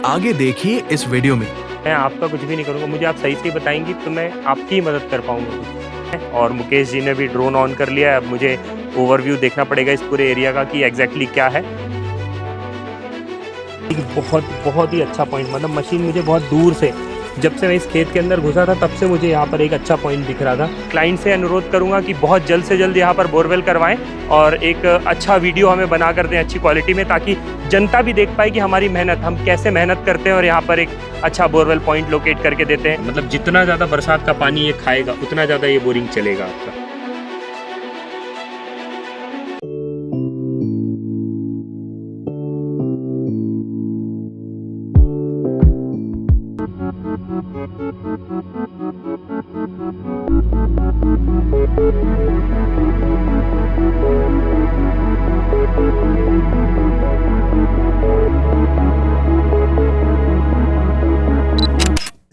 आगे देखिए इस वीडियो में। मैं आपका कुछ भी नहीं करूँगा, मुझे आप सही से बताएँगी तो मैं आपकी ही मदद कर पाऊँगा। और मुकेश जी ने भी ड्रोन ऑन कर लिया है, अब मुझे ओवरव्यू देखना पड़ेगा इस पूरे एरिया का कि एग्जैक्टली क्या है। बहुत ही अच्छा पॉइंट, मतलब मशीन मुझे बहुत दूर से, जब से मैं इस खेत के अंदर घुसा था तब से मुझे यहाँ पर एक अच्छा पॉइंट दिख रहा था। क्लाइंट से अनुरोध करूँगा कि बहुत जल्द से जल्द यहाँ पर बोरवेल करवाएं और एक अच्छा वीडियो हमें बना कर दें अच्छी क्वालिटी में, ताकि जनता भी देख पाए कि हमारी मेहनत, हम कैसे मेहनत करते हैं और यहाँ पर एक अच्छा बोरवेल पॉइंट लोकेट करके देते हैं। मतलब जितना ज़्यादा बरसात का पानी ये खाएगा उतना ज़्यादा ये बोरिंग चलेगा आपका।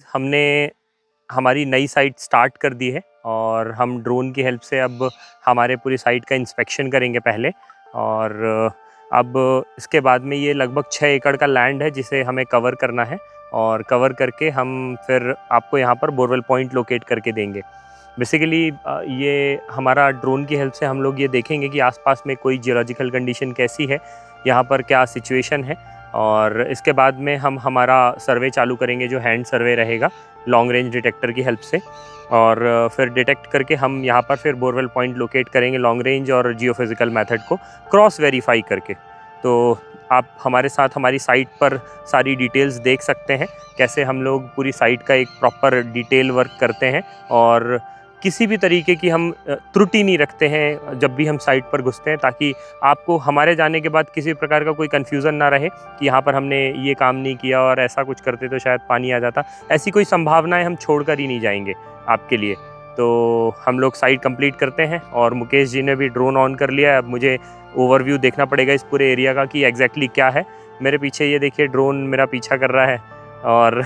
हमने हमारी नई साइट स्टार्ट कर दी है और हम ड्रोन की हेल्प से अब हमारे पूरी साइट का इंस्पेक्शन करेंगे पहले। और अब इसके बाद में ये लगभग 6 एकड़ का लैंड है जिसे हमें कवर करना है, और कवर करके हम फिर आपको यहाँ पर बोरवेल पॉइंट लोकेट करके देंगे। बेसिकली ये हमारा ड्रोन की हेल्प से हम लोग ये देखेंगे कि आसपास में कोई जियोलॉजिकल कंडीशन कैसी है, यहाँ पर क्या सिचुएशन है, और इसके बाद में हम हमारा सर्वे चालू करेंगे जो हैंड सर्वे रहेगा लॉन्ग रेंज डिटेक्टर की हेल्प से। और फिर डिटेक्ट करके हम यहाँ पर फिर बोरवेल पॉइंट लोकेट करेंगे लॉन्ग रेंज और जियोफिजिकल मेथड को क्रॉस वेरीफाई करके। तो आप हमारे साथ हमारी साइट पर सारी डिटेल्स देख सकते हैं, कैसे हम लोग पूरी साइट का एक प्रॉपर डिटेल वर्क करते हैं और किसी भी तरीके की हम त्रुटि नहीं रखते हैं जब भी हम साइट पर घुसते हैं, ताकि आपको हमारे जाने के बाद किसी प्रकार का कोई कन्फ्यूज़न ना रहे कि यहाँ पर हमने ये काम नहीं किया और ऐसा कुछ करते तो शायद पानी आ जाता। ऐसी कोई संभावनाएं हम छोड़कर ही नहीं जाएंगे आपके लिए। तो हम लोग साइट कंप्लीट करते हैं और मुकेश जी ने भी ड्रोन ऑन कर लिया है, अब मुझे ओवरव्यू देखना पड़ेगा इस पूरे एरिया का कि एग्जैक्टली क्या है। मेरे पीछे ये देखिए ड्रोन मेरा पीछा कर रहा है और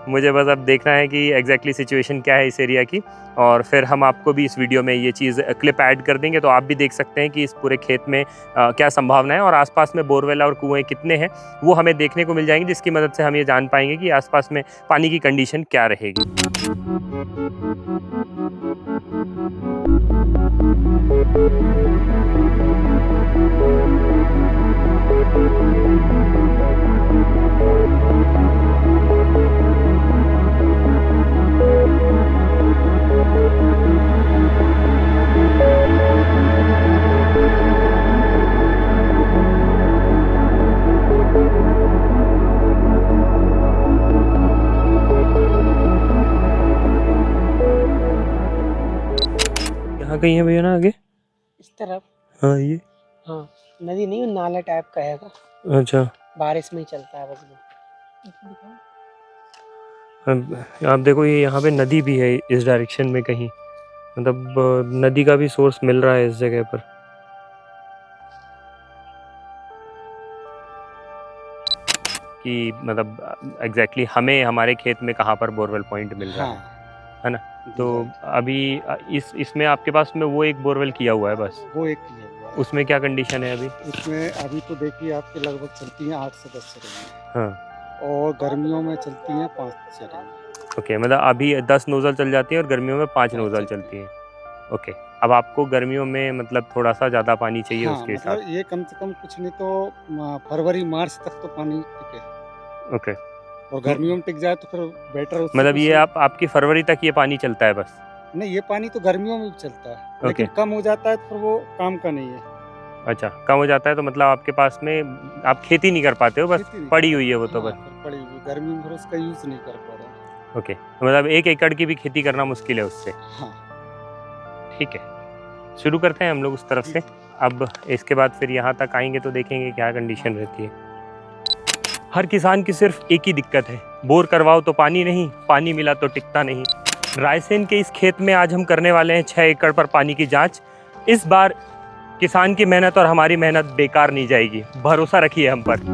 मुझे बस अब देखना है कि एग्जैक्टली सिचुएशन क्या है इस एरिया की, और फिर हम आपको भी इस वीडियो में ये चीज़ क्लिप ऐड कर देंगे तो आप भी देख सकते हैं कि इस पूरे खेत में क्या संभावना है और आसपास में बोरवेल और कुएं कितने हैं वो हमें देखने को मिल जाएंगे, जिसकी मदद से हम ये जान पाएंगे कि आसपास में पानी की कंडीशन क्या रहेगी। यहाँ कहीं है भैया ना आगे इस तरफ? हाँ ये हाँ, नदी नहीं, नाला टाइप का हैगा। अच्छा, बारिश में ही चलता है बस वो। आप देखो ये यहाँ पे नदी भी है इस डायरेक्शन में कहीं, मतलब नदी का भी सोर्स मिल रहा है इस जगह पर। कि मतलब एग्जैक्टली हमें हमारे खेत में कहाँ पर बोरवेल पॉइंट मिल रहा है ना। तो अभी इसमें आपके पास में वो एक बोरवेल किया हुआ है बस, वो एक किया हुआ है। उसमें क्या कंडीशन है अभी? उसमें अभी तो देखिए आपके लगभग चलती हैं 8 से 10 चलेंगी। हाँ, और गर्मियों में चलती हैं 5 चलेंगी। ओके, मतलब अभी 10 नोजल चल जाती है और गर्मियों में 5 नोजल चलती है। ओके, अब आपको गर्मियों में मतलब थोड़ा सा ज़्यादा पानी चाहिए हाँ, उसके मतलब हिसाब। ये कम से कम कुछ नहीं तो फरवरी मार्च तक तो पानी टिके, ओके, और गर्मियों में टिक जाए तो फिर बेटर। मतलब ये आपकी फरवरी तक ये पानी चलता है बस? नहीं, ये पानी तो गर्मियों में भी चलता है, लेकिन ओके, कम हो जाता है तो फिर वो काम का नहीं है। अच्छा, कम हो जाता है तो मतलब आपके पास में आप खेती नहीं कर पाते हो, बस खेती नहीं पड़ी कर हुई है वो तो हाँ, बस। फिर पड़ी हुई गर्मी में फिर उसका यूज नहीं कर पा रहा। ओके, तो मतलब 1 एकड़ की भी खेती करना मुश्किल है उससे। हाँ, ठीक है, शुरू करते हैं हम लोग उस तरफ से। अब इसके बाद फिर यहाँ तक आएंगे तो देखेंगे क्या कंडीशन रहती है। हर किसान की सिर्फ एक ही दिक्कत है, बोर करवाओ तो पानी नहीं, पानी मिला तो टिकता नहीं। रायसेन के इस खेत में आज हम करने वाले हैं 6 एकड़ पर पानी की जांच। इस बार किसान की मेहनत और हमारी मेहनत बेकार नहीं जाएगी, भरोसा रखिए हम पर।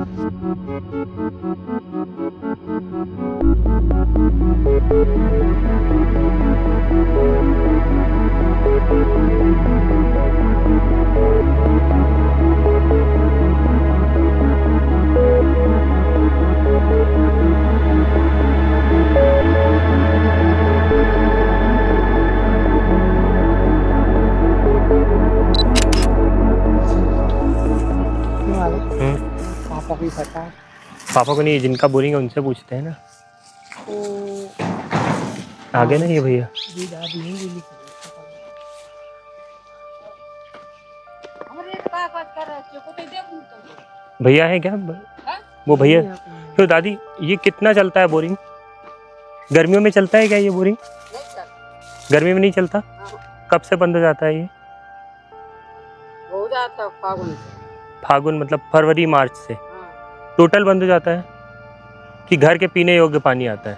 पापा को नहीं, जिनका बोरिंग है उनसे पूछते हैं ना। वो आगे ना ये भैया। दूध आप नहीं ले लीजिए। भैया है क्या वो भैया? तो दादी ये कितना चलता है बोरिंग? गर्मियों में चलता है क्या ये बोरिंग? गर्मी में नहीं चलता? कब से बंद हो जाता है ये? हो जाता फागुन। फागुन मतलब फरवरी मार्च से टोटल बंद हो जाता है कि घर के पीने योग्य पानी आता है?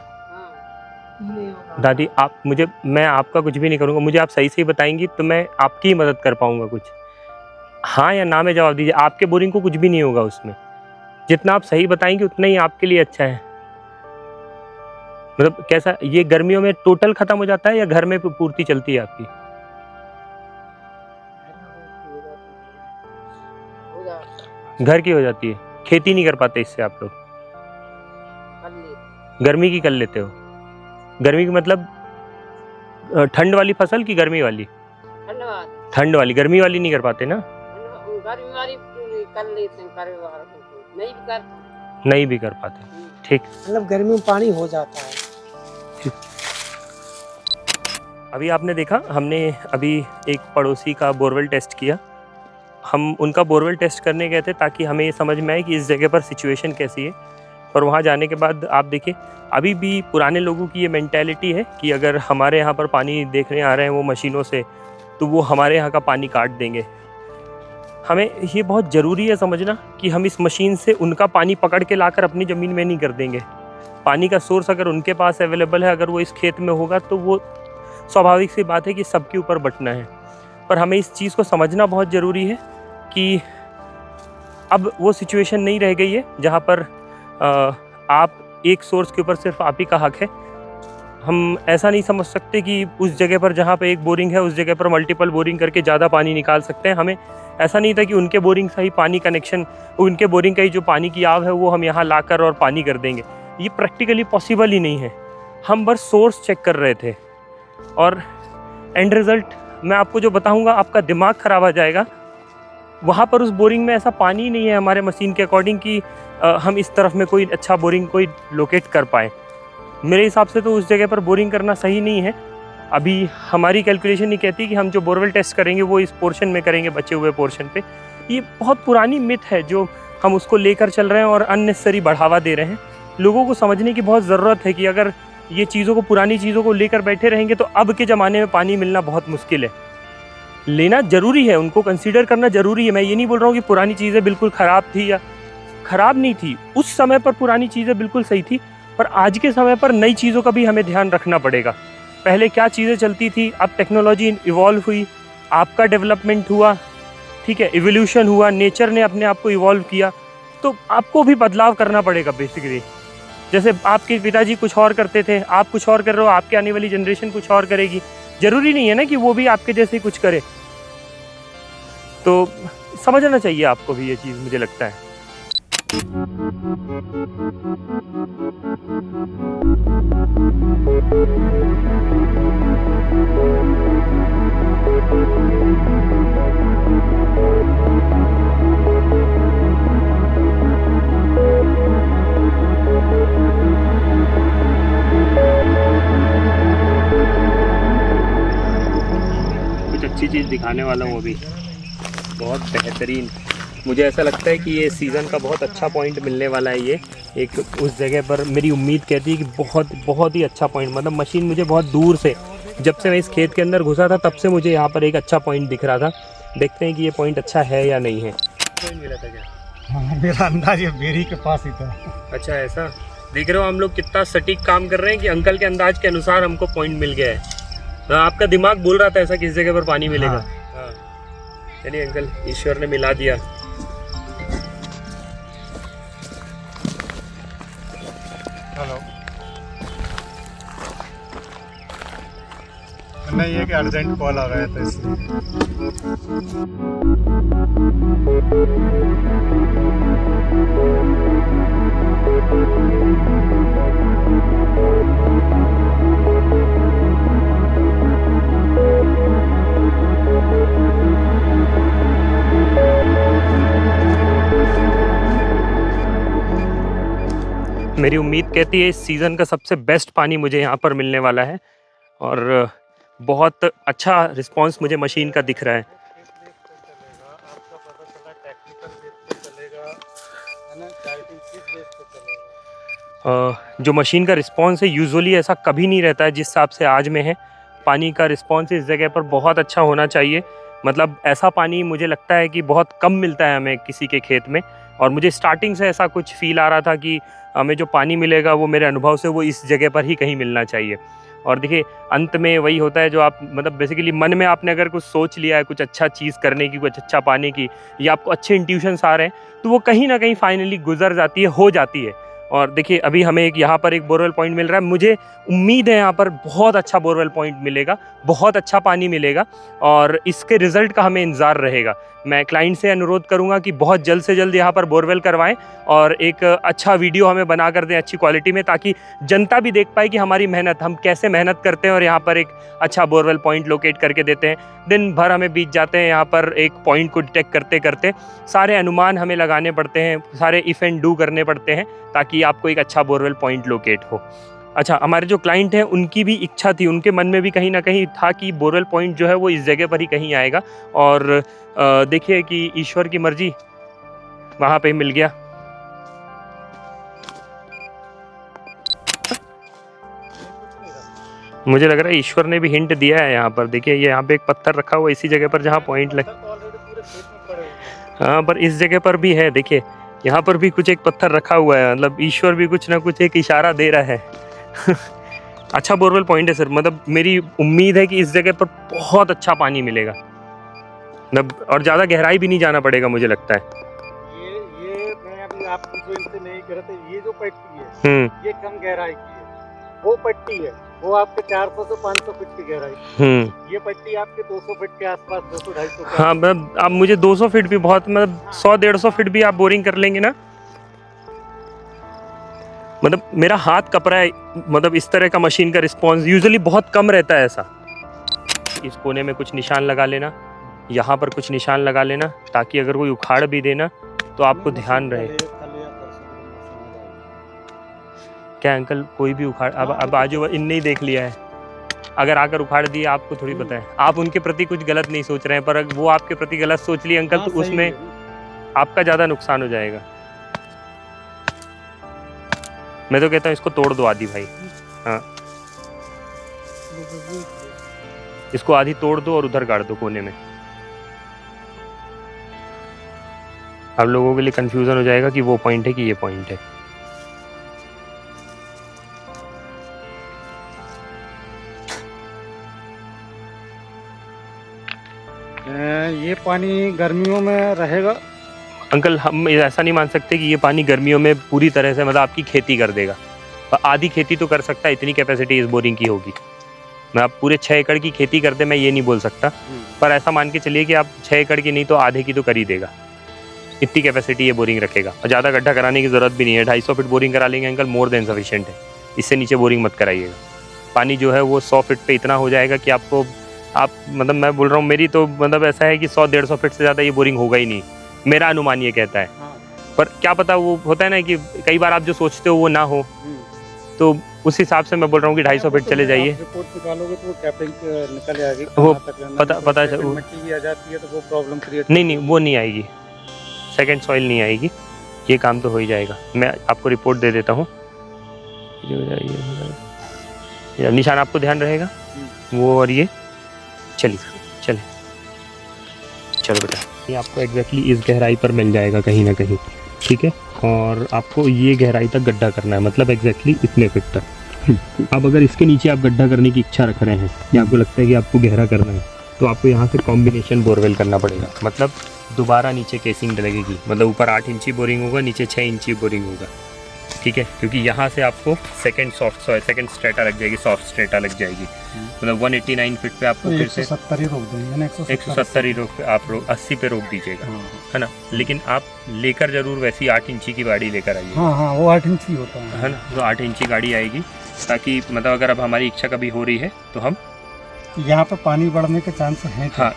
दादी आप मुझे, मैं आपका कुछ भी नहीं करूँगा, मुझे आप सही से ही बताएंगी तो मैं आपकी ही मदद कर पाऊँगा कुछ। हाँ या ना में जवाब दीजिए। आपके बोरिंग को कुछ भी नहीं होगा उसमें, जितना आप सही बताएंगे उतना ही आपके लिए अच्छा है। मतलब कैसा, ये गर्मियों में टोटल खत्म हो जाता है या घर में पूर्ति चलती है आपकी? घर की हो जाती है। खेती नहीं कर पाते इससे आप लोग? गर्मी की कर लेते हो? गर्मी की मतलब ठंड वाली फसल की गर्मी वाली? ठंड वाली। गर्मी वाली नहीं कर पाते ना? गर्मी वाली कर लेते हैं, नहीं भी कर पाते। ठीक, मतलब गर्मी में पानी हो जाता है। अभी आपने देखा हमने अभी एक पड़ोसी का बोरवेल टेस्ट किया। हम उनका बोरवेल टेस्ट करने गए थे ताकि हमें ये समझ में आए कि इस जगह पर सिचुएशन कैसी है। और वहाँ जाने के बाद आप देखिए अभी भी पुराने लोगों की ये मेंटालिटी है कि अगर हमारे यहाँ पर पानी देखने आ रहे हैं वो मशीनों से, तो वो हमारे यहाँ का पानी काट देंगे। हमें ये बहुत ज़रूरी है समझना कि हम इस मशीन से उनका पानी पकड़ के लाकर अपनी ज़मीन में नहीं कर देंगे। पानी का सोर्स अगर उनके पास अवेलेबल है, अगर वो इस खेत में होगा, तो वो स्वाभाविक सी बात है कि सबके ऊपर बंटना है। पर हमें इस चीज़ को समझना बहुत ज़रूरी है कि अब वो सिचुएशन नहीं रह गई है जहाँ पर आप एक सोर्स के ऊपर सिर्फ आप ही का हक है। हम ऐसा नहीं समझ सकते कि उस जगह पर जहाँ पे एक बोरिंग है उस जगह पर मल्टीपल बोरिंग करके ज़्यादा पानी निकाल सकते हैं। हमें ऐसा नहीं था कि उनके बोरिंग से ही पानी कनेक्शन, उनके बोरिंग का ही जो पानी की आव है वो हम यहाँ लाकर और पानी कर देंगे। ये प्रैक्टिकली पॉसिबल ही नहीं है। हम बस सोर्स चेक कर रहे थे और एंड रिज़ल्ट मैं आपको जो बताऊँगा आपका दिमाग ख़राब आ जाएगा। वहाँ पर उस बोरिंग में ऐसा पानी ही नहीं है हमारे मशीन के अकॉर्डिंग कि हम इस तरफ में कोई अच्छा बोरिंग कोई लोकेट कर पाए। मेरे हिसाब से तो उस जगह पर बोरिंग करना सही नहीं है। अभी हमारी कैलकुलेशन ये कहती है कि हम जो बोरवेल टेस्ट करेंगे वो इस पोर्शन में करेंगे, बचे हुए पोर्शन पे। ये बहुत पुरानी मिथ है जो हम उसको लेकर चल रहे हैं और अननेसेसरी बढ़ावा दे रहे हैं। लोगों को समझने की बहुत ज़रूरत है कि अगर ये चीज़ों को, पुरानी चीज़ों को लेकर बैठे रहेंगे तो अब के ज़माने में पानी मिलना बहुत मुश्किल है। लेना ज़रूरी है, उनको कंसीडर करना ज़रूरी है। मैं ये नहीं बोल रहा हूँ कि पुरानी चीज़ें बिल्कुल ख़राब थी या ख़राब नहीं थी। उस समय पर पुरानी चीज़ें बिल्कुल सही थी, पर आज के समय पर नई चीज़ों का भी हमें ध्यान रखना पड़ेगा। पहले क्या चीज़ें चलती थी, अब टेक्नोलॉजी इवॉल्व हुई, आपका डेवलपमेंट हुआ, ठीक है, इवोल्यूशन हुआ, नेचर ने अपने आप को इवॉल्व किया, तो आपको भी बदलाव करना पड़ेगा बेसिकली। जैसे आपके पिताजी कुछ और करते थे, आप कुछ और कर रहे हो, आपके आने वाली जनरेशन कुछ और करेगी। ज़रूरी नहीं है ना कि वो भी आपके जैसे कुछ करे। तो समझना चाहिए आपको भी ये चीज़, मुझे लगता है। कुछ अच्छी चीज़ दिखाने वाला हूँ अभी, बहुत बेहतरीन। मुझे ऐसा लगता है कि ये सीज़न का बहुत अच्छा पॉइंट मिलने वाला है। ये एक उस जगह पर मेरी उम्मीद कहती है कि बहुत बहुत ही अच्छा पॉइंट, मतलब मशीन मुझे बहुत दूर से, जब से मैं इस खेत के अंदर घुसा था तब से मुझे यहाँ पर एक अच्छा पॉइंट दिख रहा था। देखते हैं कि ये पॉइंट अच्छा है या नहीं है। पॉइंट मिला था क्या? हाँ, मेरा अंदाज ये बेरी के पास ही था। अच्छा, ऐसा देख रहे हो हम लोग कितना सटीक काम कर रहे हैं कि अंकल के अंदाज के अनुसार हमको पॉइंट मिल गया है। आपका दिमाग बोल रहा था ऐसा किस जगह पर पानी मिलेगा। हाँ, चलिए अंकल, ईश्वर ने मिला दिया। हेलो, नहीं है कि अर्जेंट कॉल आ गया था इसलिए। मेरी उम्मीद कहती है इस सीज़न का सबसे बेस्ट पानी मुझे यहाँ पर मिलने वाला है और बहुत अच्छा रिस्पांस मुझे मशीन का दिख रहा है। जो मशीन का रिस्पांस है यूजुअली ऐसा कभी नहीं रहता है जिस हिसाब से आज में है। पानी का रिस्पांस इस जगह पर बहुत अच्छा होना चाहिए। मतलब ऐसा पानी मुझे लगता है कि बहुत कम मिलता है हमें किसी के खेत में, और मुझे स्टार्टिंग से ऐसा कुछ फील आ रहा था कि हमें जो पानी मिलेगा वो मेरे अनुभव से वो इस जगह पर ही कहीं मिलना चाहिए। और देखिए अंत में वही होता है जो आप मतलब बेसिकली मन में आपने अगर कुछ सोच लिया है कुछ अच्छा चीज़ करने की, कुछ अच्छा पाने की, या आपको अच्छे इंट्यूशंस आ रहे हैं तो वो कहीं ना कहीं फाइनली गुजर जाती है, हो जाती है। और देखिए अभी हमें यहाँ पर एक बोरवेल पॉइंट मिल रहा है। मुझे उम्मीद है यहाँ पर बहुत अच्छा बोरवेल पॉइंट मिलेगा, बहुत अच्छा पानी मिलेगा और इसके रिज़ल्ट का हमें इंतज़ार रहेगा। मैं क्लाइंट से अनुरोध करूँगा कि बहुत जल्द से जल्द यहाँ पर बोरवेल करवाएं और एक अच्छा वीडियो हमें बना कर दें अच्छी क्वालिटी में, ताकि जनता भी देख पाए कि हमारी मेहनत, हम कैसे मेहनत करते हैं और यहाँ पर एक अच्छा बोरवेल पॉइंट लोकेट करके देते हैं। दिन भर हमें बीत जाते हैं यहाँ पर एक पॉइंट को डिटेक्ट करते करते, सारे अनुमान हमें लगाने पड़ते हैं, सारे इफ़ एंड डू करने पड़ते हैं ताकि आपको एक अच्छा बोरवेल पॉइंट लोकेट हो। अच्छा, हमारे जो क्लाइंट हैं उनकी भी इच्छा थी, उनके मन में भी कहीं ना कहीं था कि बोरवेल पॉइंट जो है वो इस जगह पर ही कहीं आएगा, और देखिए कि ईश्वर की मर्जी वहाँ पे मिल गया। मुझे लग रहा है ईश्वर ने भी हिंट दिया है यहाँ पर। देखिए ये यहाँ पे एक पत्थर रखा हुआ है इसी जगह पर जहाँ पॉइंट लग, हाँ पर इस जगह पर भी है। देखिए यहाँ पर भी कुछ एक पत्थर रखा हुआ है, मतलब ईश्वर भी कुछ ना कुछ एक इशारा दे रहा है। अच्छा बोरवेल पॉइंट है सर, मतलब मेरी उम्मीद है कि इस जगह पर बहुत अच्छा पानी मिलेगा, मतलब और ज़्यादा गहराई भी नहीं जाना पड़ेगा मुझे लगता है। ये मैं अभी आपको जो इनसे नहीं कर रहा था, ये जो पट्टी है ये कम गहराई की है, वो पट्टी है वो आपके 400 से 500 फीट की गहराई। ये पट्टी आपके 200 फीट के आसपास, 200-250। हाँ मतलब आप मुझे 200 फीट भी बहुत, मतलब 100-150 फीट भी आप बोरिंग कर लेंगे ना, मतलब मेरा हाथ कप रहा है। मतलब इस तरह का मशीन का रिस्पांस यूजुअली बहुत कम रहता है ऐसा। इस कोने में कुछ निशान लगा लेना, यहाँ पर कुछ निशान लगा लेना, ताकि अगर कोई उखाड़ भी देना तो आपको ध्यान रहे। क्या अंकल कोई भी उखाड़, अब आजू इनने ही देख लिया है, अगर आकर उखाड़ दिया आपको थोड़ी पता है। आप उनके प्रति कुछ गलत नहीं सोच रहे हैं, पर वो आपके प्रति गलत सोच लिए अंकल, तो उसमें आपका ज़्यादा नुकसान हो जाएगा। मैं तो कहता हूँ इसको तोड़ दो आधी भाई, हाँ इसको आधी तोड़ दो और उधर गाड़ दो कोने में। अब लोगों के लिए कंफ्यूजन हो जाएगा कि वो पॉइंट है कि ये पॉइंट है। ये पानी गर्मियों में रहेगा अंकल, हम ऐसा नहीं मान सकते कि ये पानी गर्मियों में पूरी तरह से मतलब आपकी खेती कर देगा। आधी खेती तो कर सकता है, इतनी कैपेसिटी इस बोरिंग की होगी। मैं आप पूरे 6 एकड़ की खेती कर दे मैं ये नहीं बोल सकता, पर ऐसा मान के चलिए कि आप 6 एकड़ की नहीं तो आधे की तो कर ही देगा, इतनी कैपेसिटी ये बोरिंग रखेगा। और ज़्यादा गड्ढा कराने की ज़रूरत भी नहीं है, 250 फीट बोरिंग करा लेंगे अंकल, मोर देन सफिशिएंट है। इससे नीचे बोरिंग मत कराइएगा। पानी जो है वो 100 फीट पे इतना हो जाएगा कि आपको, आप मतलब मैं बोल रहा हूँ मेरी तो मतलब ऐसा है कि 100-150 फीट से ज़्यादा ये बोरिंग होगा ही नहीं, मेरा अनुमान ये कहता है। पर क्या पता, वो होता है ना कि कई बार आप जो सोचते हो वो ना हो, तो उस हिसाब से मैं बोल रहा हूँ कि 250 फीट चले जाइए। रिपोर्ट निकालोगे तो कैपिंग निकल जाएगी, वो पता मिट्टी भी आ जाती है तो वो प्रॉब्लम क्रिएट नहीं वो नहीं आएगी, सेकंड सॉइल नहीं आएगी, ये काम तो हो ही जाएगा। मैं आपको रिपोर्ट दे देता हूँ, निशान आपको ध्यान रहेगा वो, और ये चलिए चलो बेटा, ये आपको एग्जैक्टली इस गहराई पर मिल जाएगा कहीं ना कहीं, ठीक है। और आपको ये गहराई तक गड्ढा करना है, मतलब एग्जैक्टली इतने फीट तक। अब अगर इसके नीचे आप गड्ढा करने की इच्छा रख रहे हैं या आपको लगता है कि आपको गहरा करना है, तो आपको यहाँ से कॉम्बिनेशन बोरवेल करना पड़ेगा। मतलब दोबारा नीचे केसिंग लगेगी, मतलब ऊपर 8 इंची बोरिंग होगा, नीचे 6 इंची बोरिंग होगा, ठीक है। क्योंकि यहाँ से आपको सेकंड स्ट्रेटा लग जाएगी, सॉफ्ट स्ट्रेटा लग जाएगी। मतलब 189 फीट पे आपको फिर से 170 ही रोक देंगे ना, 170 ही रोक, आप 80 पे रोक दीजिएगा, है ना। लेकिन आप लेकर जरूर वैसी 8 इंची की गाड़ी लेकर आइए। हाँ वो 8 इंची होता है ना, तो 8 इंची गाड़ी आएगी, ताकि मतलब अगर अब हमारी इच्छा कभी हो रही है तो हम यहाँ पे पानी बढ़ने के चांस हैं क्या? हाँ,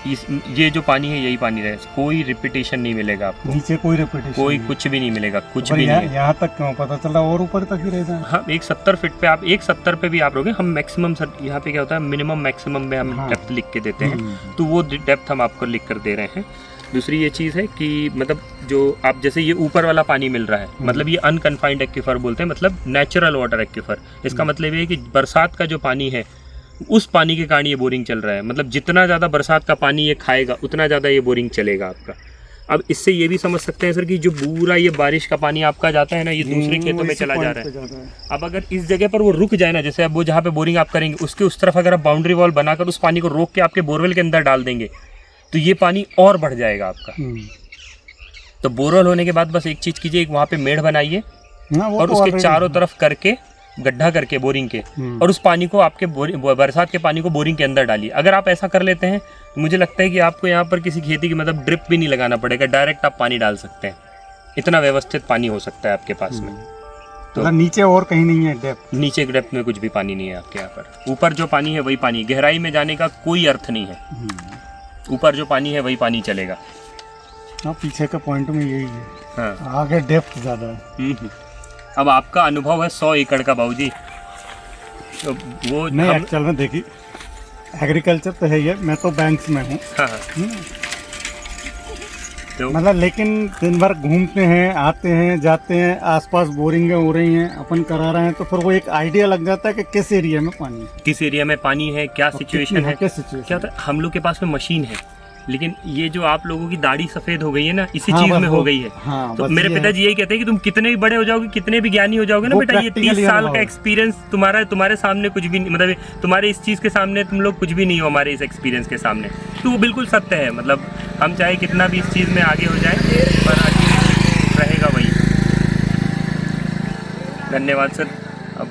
ये जो पानी है यही पानी रहे, कोई रिपीटेशन नहीं मिलेगा आपको, नीचे कोई रिपीटेशन कोई कुछ भी नहीं मिलेगा, कुछ भी नहीं। यहाँ तक क्यों पता चला, और ऊपर तक ही रहता है। हाँ, 170 फीट पे आप 170 पे भी आप रहोगे। हम मैक्सिमम सर यहाँ पे क्या होता है, मिनिमम मैक्सिमम में हम डेप्थ लिख के देते हैं, तो वो डेप्थ हम आपको लिख कर दे रहे हैं। दूसरी ये चीज़ है कि मतलब जो आप जैसे ये ऊपर वाला पानी मिल रहा है, मतलब ये अनकन्फाइंड एक्वीफर बोलते हैं, मतलब नेचुरल वाटर एक्वीफर। इसका मतलब ये है कि बरसात का जो पानी है उस पानी के कारण ये बोरिंग चल रहा है। मतलब जितना ज़्यादा बरसात का पानी ये खाएगा उतना ज़्यादा ये बोरिंग चलेगा आपका। अब इससे ये भी समझ सकते हैं सर कि जो पूरा ये बारिश का पानी आपका जाता है ना, ये दूसरे खेतों में चला जा रहा है। अब अगर इस जगह पर वो रुक जाए ना, जैसे अब वो जहाँ पे बोरिंग आप करेंगे उसके उस तरफ अगर आप बाउंड्री वॉल बनाकर उस पानी को रोक के आपके बोरवेल के अंदर डाल देंगे तो ये पानी और बढ़ जाएगा आपका। तो बोरवेल होने के बाद बस एक चीज़ कीजिए, वहाँ पे मेढ़ बनाइए और उसके चारों तरफ करके गड्ढा करके बोरिंग के, और उस पानी को आपके बरसात के पानी को बोरिंग के अंदर डालिए। अगर आप ऐसा कर लेते हैं तो मुझे लगता है कि आपको यहाँ पर किसी खेती की मतलब ड्रिप भी नहीं लगाना पड़ेगा, डायरेक्ट आप पानी डाल सकते हैं। इतना व्यवस्थित पानी हो सकता है आपके पास में। तो नीचे और कहीं नहीं है डेप्थ? नीचे डेप्थ में कुछ भी पानी नहीं है आपके यहाँ पर। ऊपर जो पानी है वही पानी, गहराई में जाने का कोई अर्थ नहीं है। ऊपर जो पानी है वही पानी चलेगा। हाँ, पीछे का पॉइंट में यही है। हाँ, आगे डेप्थ ज़्यादा है। अब आपका अनुभव है 100 एकड़ का बाबूजी, तो वो नहीं एक्चुअल में देखिए एग्रीकल्चर तो है ये, मैं तो बैंक्स में हूँ। हाँ, तो मतलब लेकिन दिन भर घूमते हैं, आते हैं, जाते हैं, आसपास बोरिंगें हो रही हैं, अपन करा रहे हैं, तो फिर वो एक आइडिया लग जाता है कि किस एरिया में पानी है, किस एरिया में पानी है, क्या सिचुएशन है, क्या सिचुएशन। क्या होता है, हम लोग के पास में मशीन है, लेकिन ये जो आप लोगों की दाढ़ी सफ़ेद हो गई है ना, इसी हाँ, चीज़ में वो, हो गई है। हाँ, तो मेरे पिताजी यही कहते हैं कि तुम कितने भी बड़े हो जाओगे, कितने भी ज्ञानी हो जाओगे ना बेटा, ये 30 साल का एक्सपीरियंस तुम्हारे सामने कुछ भी नहीं, मतलब तुम्हारे इस चीज़ के सामने तुम लोग कुछ भी नहीं हो हमारे इस एक्सपीरियंस के सामने। तो वो बिल्कुल सत्य है। मतलब हम चाहे कितना भी इस चीज़ में आगे हो जाए, पर आगे रहेगा वही। धन्यवाद सर। अब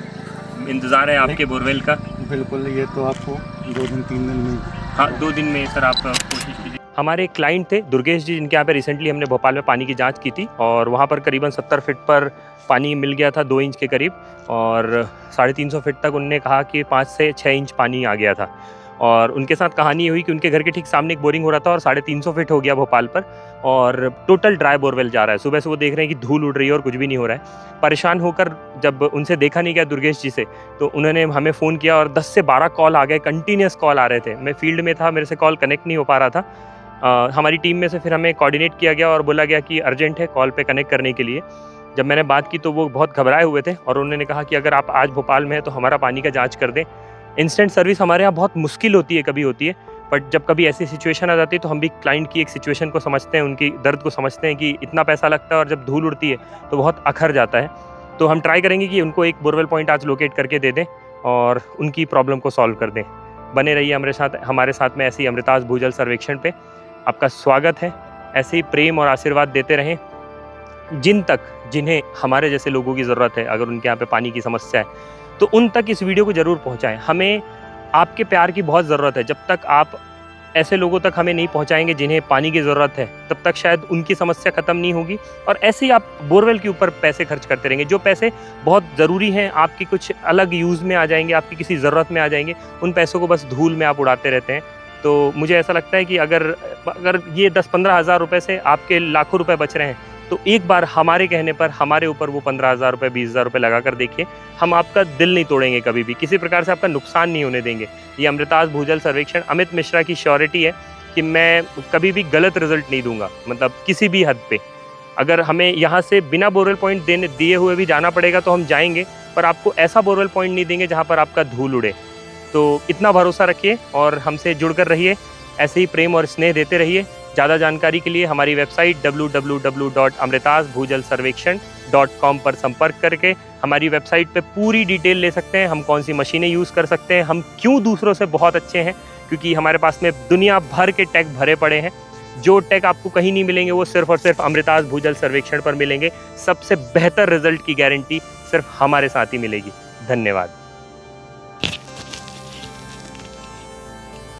इंतज़ार है आपके बोरवेल का। बिल्कुल, ये तो आपको 2-3 दिन में। हाँ, 2 दिन में सर आप कोशिश कीजिए। हमारे एक क्लाइंट थे दुर्गेश जी, जिनके यहाँ पे रिसेंटली हमने भोपाल में पानी की जांच की थी, और वहाँ पर करीबन 70 फीट पर पानी मिल गया था 2 इंच के करीब, और 350 फीट तक उन्होंने कहा कि 5 से 6 इंच पानी आ गया था। और उनके साथ कहानी ये हुई कि उनके घर के ठीक सामने एक बोरिंग हो रहा था और 350 फीट हो गया भोपाल पर, और टोटल ड्राई बोरवेल जा रहा है। सुबह से वो देख रहे हैं कि धूल उड़ रही है और कुछ भी नहीं हो रहा है। परेशान होकर जब उनसे देखा नहीं गया दुर्गेश जी से, तो उन्होंने हमें फ़ोन किया और 10 से 12 कॉल आ गए, कंटिन्यूस कॉल आ रहे थे। मैं फील्ड में था, मेरे से कॉल कनेक्ट नहीं हो पा रहा था। हमारी टीम में से फिर हमें कोऑर्डिनेट किया गया और बोला गया कि अर्जेंट है कॉल पे कनेक्ट करने के लिए। जब मैंने बात की तो वो बहुत घबराए हुए थे, और उन्होंने कहा कि अगर आप आज भोपाल में हैं तो हमारा पानी का जांच कर दें। इंस्टेंट सर्विस हमारे यहाँ बहुत मुश्किल होती है, कभी होती है, बट जब कभी ऐसी सिचुएशन आ जाती है तो हम भी क्लाइंट की एक सिचुएशन को समझते हैं, उनकी दर्द को समझते हैं कि इतना पैसा लगता है और जब धूल उड़ती है तो बहुत अखर जाता है। तो हम ट्राई करेंगे कि उनको एक बोरवेल पॉइंट आज लोकेट करके दे दें और उनकी प्रॉब्लम को सॉल्व कर दें। बने रहिए हमारे साथ में ऐसे ही अमृतास भूजल सर्वेक्षण पे। आपका स्वागत है। ऐसे ही प्रेम और आशीर्वाद देते रहें जिन्हें हमारे जैसे लोगों की ज़रूरत है। अगर उनके यहाँ पे पानी की समस्या है तो उन तक इस वीडियो को ज़रूर पहुँचाएं। हमें आपके प्यार की बहुत ज़रूरत है। जब तक आप ऐसे लोगों तक हमें नहीं पहुंचाएंगे जिन्हें पानी की ज़रूरत है, तब तक शायद उनकी समस्या ख़त्म नहीं होगी। और ऐसे ही आप बोरवेल के ऊपर पैसे खर्च करते रहेंगे। जो पैसे बहुत ज़रूरी हैं, आपकी कुछ अलग यूज़ में आ जाएंगे, आपकी किसी ज़रूरत में आ जाएंगे, उन पैसों को बस धूल में आप उड़ाते रहते हैं। तो मुझे ऐसा लगता है कि अगर ये 10-15 हज़ार रुपये से आपके लाखों रुपए बच रहे हैं, तो एक बार हमारे कहने पर हमारे ऊपर वो 15,000 रुपये 20,000 रुपये लगा कर देखिए। हम आपका दिल नहीं तोड़ेंगे, कभी भी किसी प्रकार से आपका नुकसान नहीं होने देंगे। ये अमृतास भूजल सर्वेक्षण अमित मिश्रा की श्योरिटी है कि मैं कभी भी गलत रिजल्ट नहीं दूंगा, मतलब किसी भी हद पे। अगर हमें यहाँ से बिना बोरवेल पॉइंट दिए हुए भी जाना पड़ेगा तो हम जाएंगे, पर आपको ऐसा बोरवेल पॉइंट नहीं देंगे जहाँ पर आपका धूल उड़े। तो इतना भरोसा रखिए और हमसे जुड़कर रहिए, ऐसे ही प्रेम और स्नेह देते रहिए। ज़्यादा जानकारी के लिए हमारी वेबसाइट www.amritasbhujalsarvekshan.com पर संपर्क करके हमारी वेबसाइट पे पूरी डिटेल ले सकते हैं। हम कौन सी मशीनें यूज़ कर सकते हैं, हम क्यों दूसरों से बहुत अच्छे हैं, क्योंकि हमारे पास में दुनिया भर के टैग भरे पड़े हैं। जो टैग आपको कहीं नहीं मिलेंगे वो सिर्फ और सिर्फ अमृतास भूजल सर्वेक्षण पर मिलेंगे। सबसे बेहतर रिजल्ट की गारंटी सिर्फ हमारे साथ ही मिलेगी। धन्यवाद।